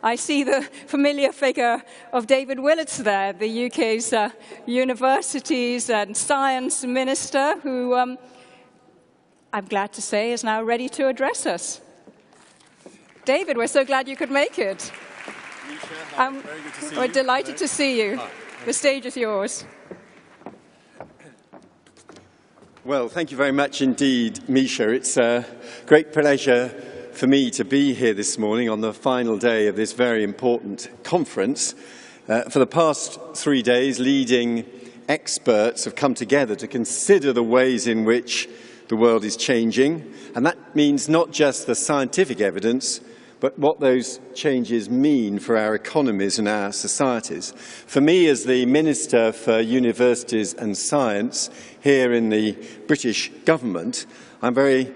I see the familiar figure of David Willetts there, the UK's Universities and Science Minister, who I'm glad to say is now ready to address us. David, we're so glad you could make it. Very good to see you. We're delighted to see you. The stage is yours. Well, thank you very much indeed, Misha. It's a great pleasure for me to be here this morning on the final day of this very important conference. For the past 3 days, leading experts have come together to consider the ways in which the world is changing, and that means not just the scientific evidence, but what those changes mean for our economies and our societies. For me, as the Minister for Universities and Science here in the British government, I'm very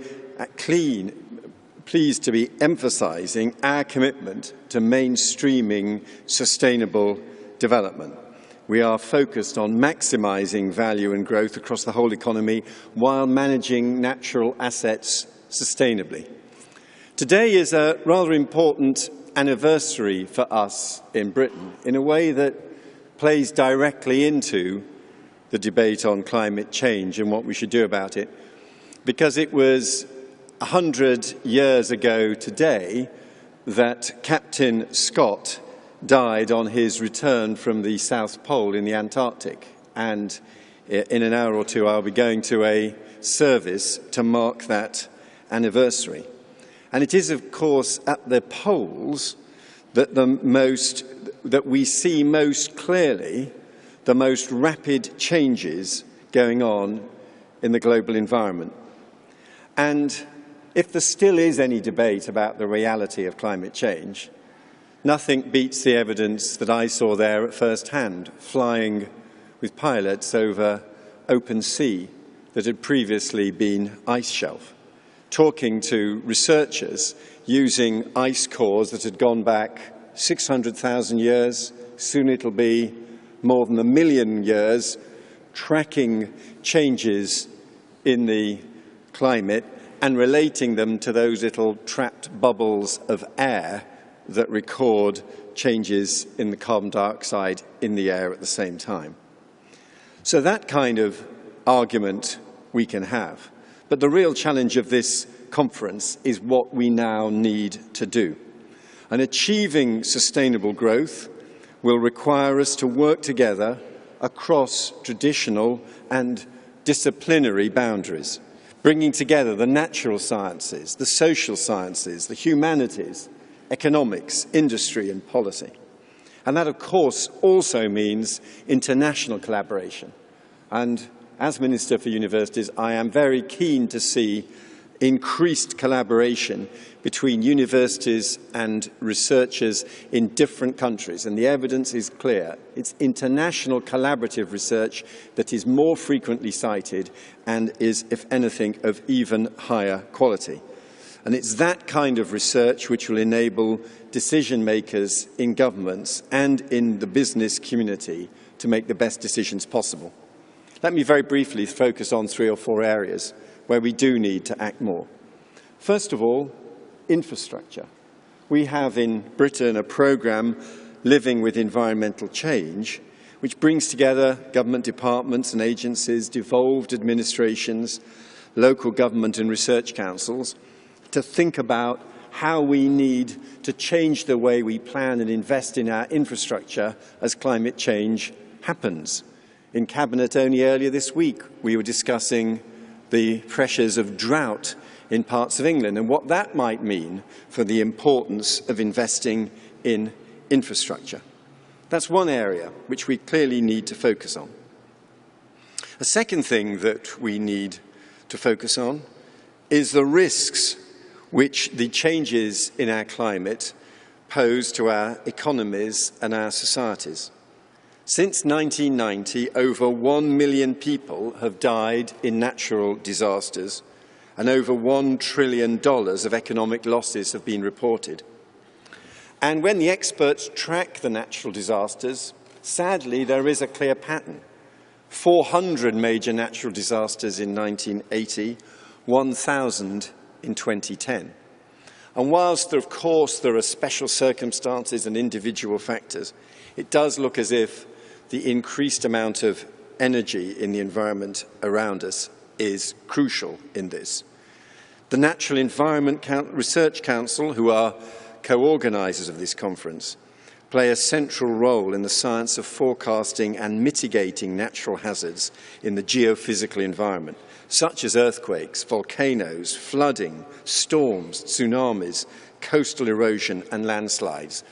pleased to be emphasising our commitment to mainstreaming sustainable development. We are focused on maximising value and growth across the whole economy while managing natural assets sustainably. Today is a rather important anniversary for us in Britain in a way that plays directly into the debate on climate change and what we should do about it, because it was 100 years ago today that Captain Scott died on his return from the South Pole in the Antarctic, and in an hour or two I'll be going to a service to mark that anniversary. And it is, of course, at the poles that we see most clearly the most rapid changes going on in the global environment. And if there still is any debate about the reality of climate change, nothing beats the evidence that I saw there at first hand, flying with pilots over open sea that had previously been ice shelf, talking to researchers using ice cores that had gone back 600,000 years, soon it'll be more than 1 million years, tracking changes in the climate and relating them to those little trapped bubbles of air that record changes in the carbon dioxide in the air at the same time. So that kind of argument we can have. But the real challenge of this conference is what we now need to do. And achieving sustainable growth will require us to work together across traditional and disciplinary boundaries, bringing together the natural sciences, the social sciences, the humanities, economics, industry and policy. And that, of course, also means international collaboration. And as Minister for Universities, I am very keen to see increased collaboration between universities and researchers in different countries. And the evidence is clear. It's international collaborative research that is more frequently cited and is, if anything, of even higher quality. And it's that kind of research which will enable decision makers in governments and in the business community to make the best decisions possible. Let me very briefly focus on 3 or 4 areas where we do need to act more. First of all, infrastructure. We have in Britain a programme, Living with Environmental Change, which brings together government departments and agencies, devolved administrations, local government and research councils to think about how we need to change the way we plan and invest in our infrastructure as climate change happens. In Cabinet only earlier this week, we were discussing the pressures of drought in parts of England and what that might mean for the importance of investing in infrastructure. That's one area which we clearly need to focus on. A second thing that we need to focus on is the risks which the changes in our climate pose to our economies and our societies. Since 1990, over 1 million people have died in natural disasters, and over $1 trillion of economic losses have been reported. And when the experts track the natural disasters, sadly, there is a clear pattern. 400 major natural disasters in 1980, 1,000 in 2010. And whilst, of course, there are special circumstances and individual factors, it does look as if the increased amount of energy in the environment around us is crucial in this. The Natural Environment Research Council, who are co-organisers of this conference, play a central role in the science of forecasting and mitigating natural hazards in the geophysical environment, such as earthquakes, volcanoes, flooding, storms, tsunamis, coastal erosion and landslides.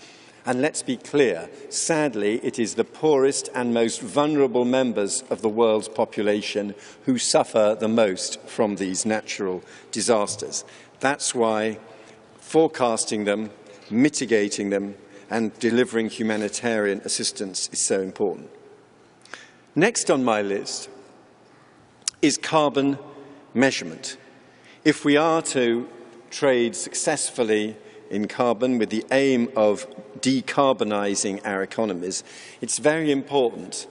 And let's be clear, sadly, it is the poorest and most vulnerable members of the world's population who suffer the most from these natural disasters. That's why forecasting them, mitigating them, and delivering humanitarian assistance is so important. Next on my list is carbon measurement. If we are to trade successfully in carbon with the aim of decarbonising our economies, it's very important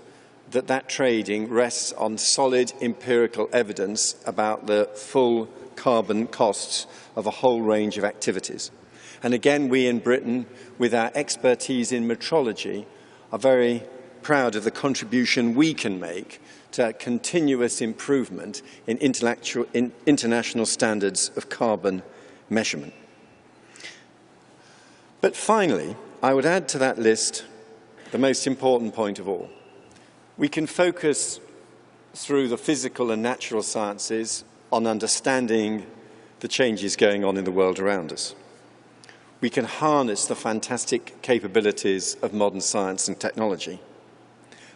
that that trading rests on solid empirical evidence about the full carbon costs of a whole range of activities. And again, we in Britain, with our expertise in metrology, are very proud of the contribution we can make to continuous improvement in international standards of carbon measurement. But finally, I would add to that list the most important point of all. We can focus through the physical and natural sciences on understanding the changes going on in the world around us. We can harness the fantastic capabilities of modern science and technology.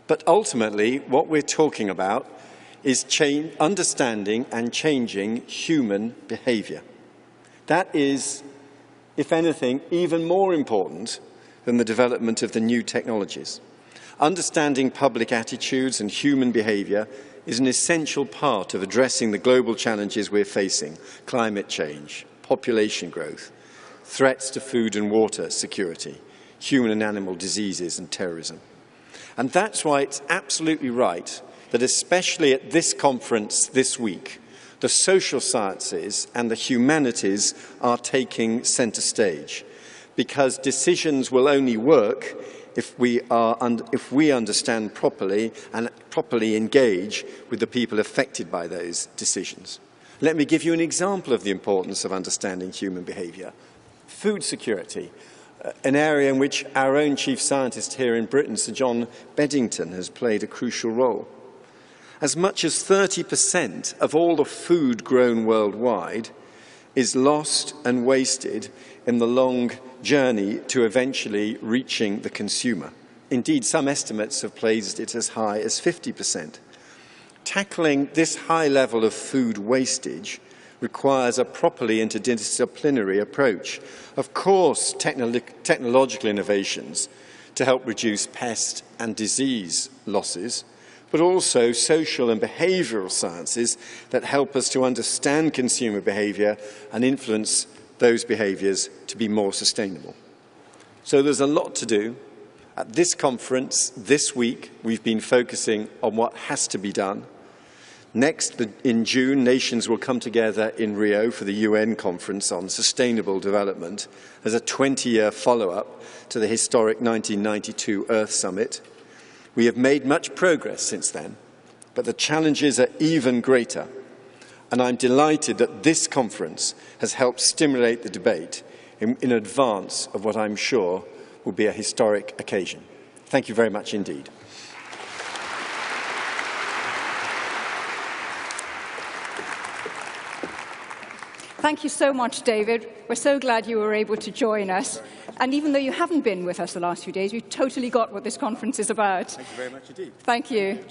But ultimately, what we're talking about is understanding and changing human behaviour. That is, if anything, even more important than the development of the new technologies. Understanding public attitudes and human behaviour is an essential part of addressing the global challenges we're facing: climate change, population growth, threats to food and water security, human and animal diseases and terrorism. And that's why it's absolutely right that, especially at this conference this week, the social sciences and the humanities are taking centre stage, because decisions will only work if we understand properly and properly engage with the people affected by those decisions. Let me give you an example of the importance of understanding human behaviour. Food security, an area in which our own chief scientist here in Britain, Sir John Beddington, has played a crucial role. As much as 30% of all the food grown worldwide is lost and wasted in the long journey to eventually reaching the consumer. Indeed, some estimates have placed it as high as 50%. Tackling this high level of food wastage requires a properly interdisciplinary approach. Of course, technological innovations to help reduce pest and disease losses, but also social and behavioural sciences that help us to understand consumer behaviour and influence those behaviours to be more sustainable. So there's a lot to do. At this conference this week, we've been focusing on what has to be done. Next, in June, nations will come together in Rio for the UN Conference on Sustainable Development as a 20-year follow-up to the historic 1992 Earth Summit. We have made much progress since then, but the challenges are even greater. And I'm delighted that this conference has helped stimulate the debate in advance of what I'm sure will be a historic occasion. Thank you very much indeed. Thank you so much, David. We're so glad you were able to join us. And even though you haven't been with us the last few days, we've totally got what this conference is about. Thank you very much indeed. Thank you.